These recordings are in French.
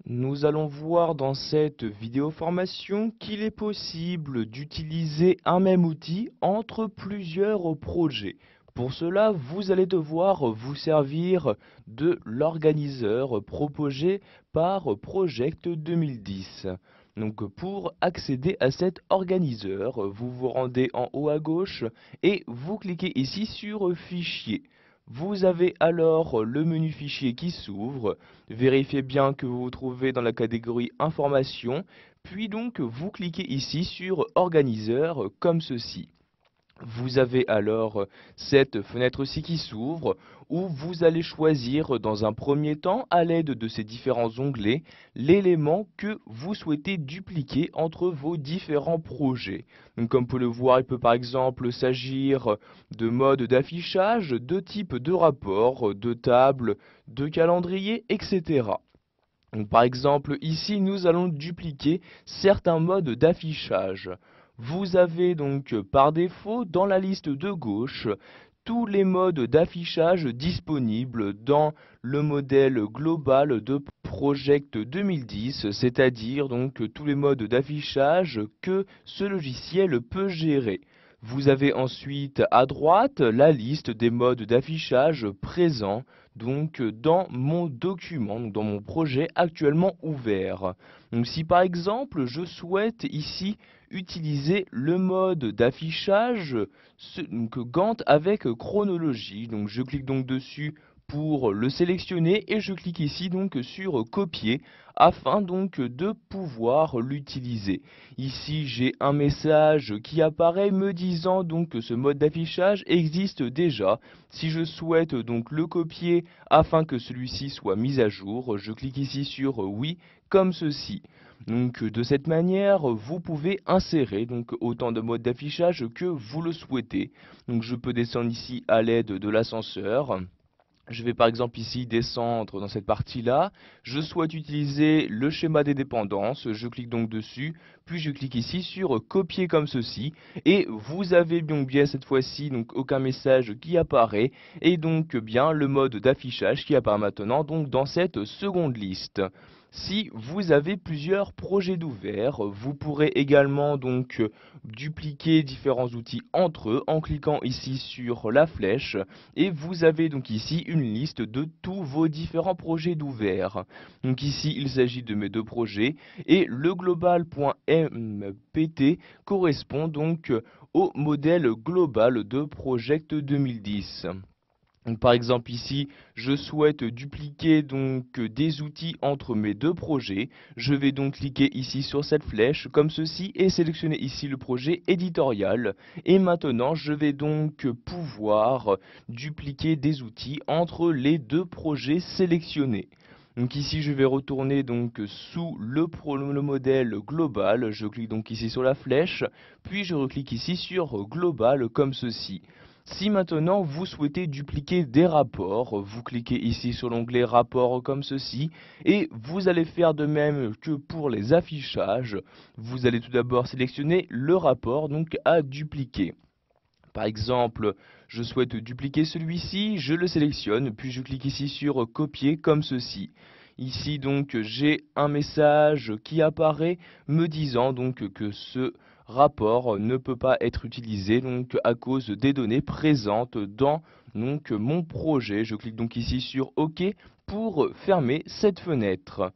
Nous allons voir dans cette vidéo formation qu'il est possible d'utiliser un même outil entre plusieurs projets. Pour cela, vous allez devoir vous servir de l'organiseur proposé par Project 2010. Donc pour accéder à cet organiseur, vous vous rendez en haut à gauche et vous cliquez ici sur Fichier. Vous avez alors le menu Fichier qui s'ouvre. Vérifiez bien que vous vous trouvez dans la catégorie Informations, puis donc vous cliquez ici sur Organiseur comme ceci. Vous avez alors cette fenêtre-ci qui s'ouvre où vous allez choisir dans un premier temps, à l'aide de ces différents onglets, l'élément que vous souhaitez dupliquer entre vos différents projets. Donc, comme vous pouvez le voir, il peut par exemple s'agir de modes d'affichage, de type de rapport, de table, de calendrier, etc. Donc, par exemple, ici, nous allons dupliquer certains modes d'affichage. Vous avez donc par défaut dans la liste de gauche tous les modes d'affichage disponibles dans le modèle global de Project 2010, c'est-à-dire donc tous les modes d'affichage que ce logiciel peut gérer. Vous avez ensuite à droite la liste des modes d'affichage présents donc dans mon document, donc dans mon projet actuellement ouvert. Donc si par exemple je souhaite ici utiliser le mode d'affichage Gantt avec chronologie, donc je clique donc dessus pour le sélectionner et je clique ici donc sur copier afin donc de pouvoir l'utiliser. Ici j'ai un message qui apparaît me disant donc que ce mode d'affichage existe déjà. Si je souhaite donc le copier afin que celui-ci soit mis à jour, je clique ici sur oui comme ceci. Donc de cette manière, vous pouvez insérer donc autant de modes d'affichage que vous le souhaitez. Donc je peux descendre ici à l'aide de l'ascenseur. Je vais par exemple ici descendre dans cette partie-là. Je souhaite utiliser le schéma des dépendances. Je clique donc dessus, puis je clique ici sur copier comme ceci. Et vous avez donc bien cette fois-ci donc aucun message qui apparaît et donc bien le mode d'affichage qui apparaît maintenant donc dans cette seconde liste. Si vous avez plusieurs projets d'ouvert, vous pourrez également donc dupliquer différents outils entre eux en cliquant ici sur la flèche et vous avez donc ici une liste de tous vos différents projets d'ouvert. Donc ici il s'agit de mes deux projets et le global.mpt correspond donc au modèle global de Project 2010. Donc, par exemple ici, je souhaite dupliquer donc des outils entre mes deux projets. Je vais donc cliquer ici sur cette flèche comme ceci et sélectionner ici le projet éditorial. Et maintenant, je vais donc pouvoir dupliquer des outils entre les deux projets sélectionnés. Donc ici, je vais retourner donc sous le modèle global. Je clique donc ici sur la flèche, puis je reclique ici sur global comme ceci. Si maintenant vous souhaitez dupliquer des rapports, vous cliquez ici sur l'onglet rapports comme ceci et vous allez faire de même que pour les affichages. Vous allez tout d'abord sélectionner le rapport donc à dupliquer. Par exemple, je souhaite dupliquer celui-ci, je le sélectionne, puis je clique ici sur copier comme ceci. Ici donc j'ai un message qui apparaît me disant donc que ce rapport ne peut pas être utilisé donc à cause des données présentes dans donc mon projet. Je clique donc ici sur OK pour fermer cette fenêtre.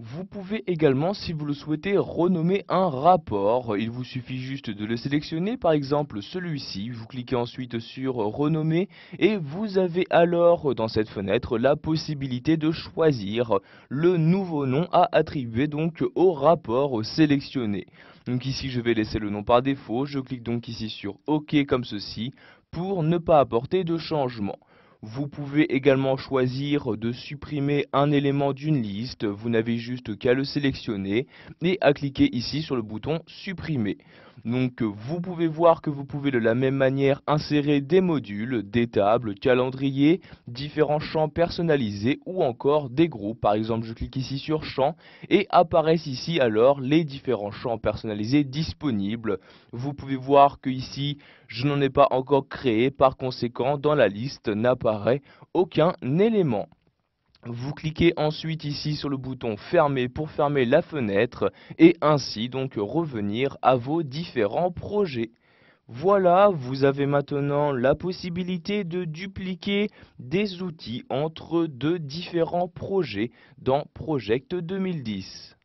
Vous pouvez également, si vous le souhaitez, renommer un rapport. Il vous suffit juste de le sélectionner, par exemple celui-ci. Vous cliquez ensuite sur renommer et vous avez alors dans cette fenêtre la possibilité de choisir le nouveau nom à attribuer donc au rapport sélectionné. Donc ici je vais laisser le nom par défaut. Je clique donc ici sur OK comme ceci pour ne pas apporter de changement. Vous pouvez également choisir de supprimer un élément d'une liste, vous n'avez juste qu'à le sélectionner et à cliquer ici sur le bouton supprimer. Donc vous pouvez voir que vous pouvez de la même manière insérer des modules, des tables, calendriers, différents champs personnalisés ou encore des groupes. Par exemple je clique ici sur champs et apparaissent ici alors les différents champs personnalisés disponibles. Vous pouvez voir que ici je n'en ai pas encore créé, par conséquent dans la liste n'apparaît aucun élément. Vous cliquez ensuite ici sur le bouton fermer pour fermer la fenêtre et ainsi donc revenir à vos différents projets. Voilà, vous avez maintenant la possibilité de dupliquer des outils entre deux différents projets dans Project 2010.